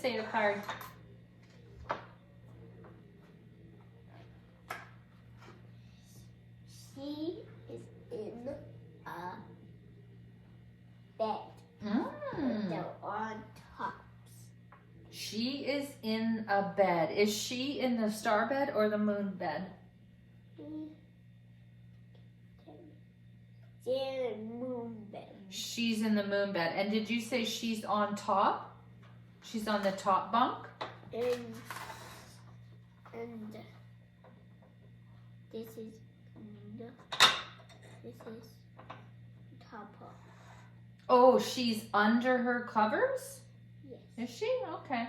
Say the card. She is in a bed. They're on tops. She is in a bed. Is she in the star bed or the moon bed? She's in the moon bed. She's in the moon bed. And did you say she's on top? She's on the top bunk? And this is top of. Oh, she's under her covers? Yes. Is she? Okay.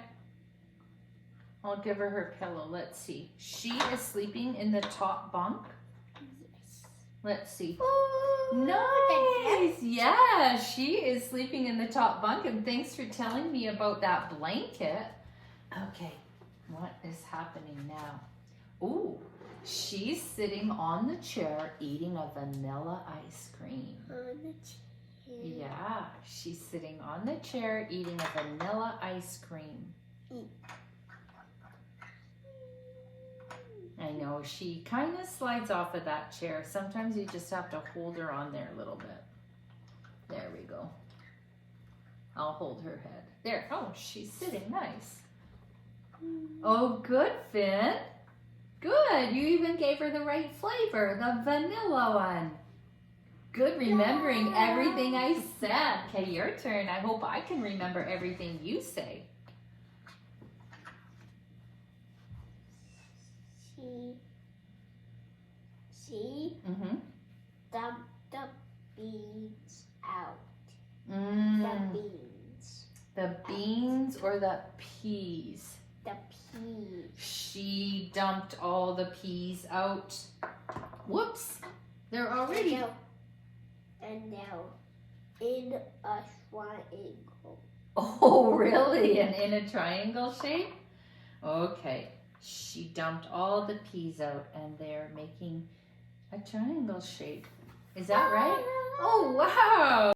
I'll give her her pillow. Let's see. She is sleeping in the top bunk. Yes. Let's see. Oh, Nice. Yeah, she is sleeping in the top bunk. And thanks for telling me about that blanket. Okay, what is happening now? Ooh, she's sitting on the chair eating a vanilla ice cream. on the chair. Yeah, she's sitting on the chair eating a vanilla ice cream. I know, she kind of slides off of that chair. Sometimes you just have to hold her on there a little bit. There we go. I'll hold her head. There, oh, she's sitting nice. Oh, good, Finn. Good, you even gave her the right flavor, the vanilla one. Good remembering everything I said. Okay, your turn. I hope I can remember everything you say. She dumped the beans out. The beans. The beans or the peas? The peas. She dumped all the peas out. Whoops, they're already... And now in a triangle. Oh, really? And in a triangle shape? Okay. She dumped all the peas out and they're making a triangle shape. Is that right? Oh, wow.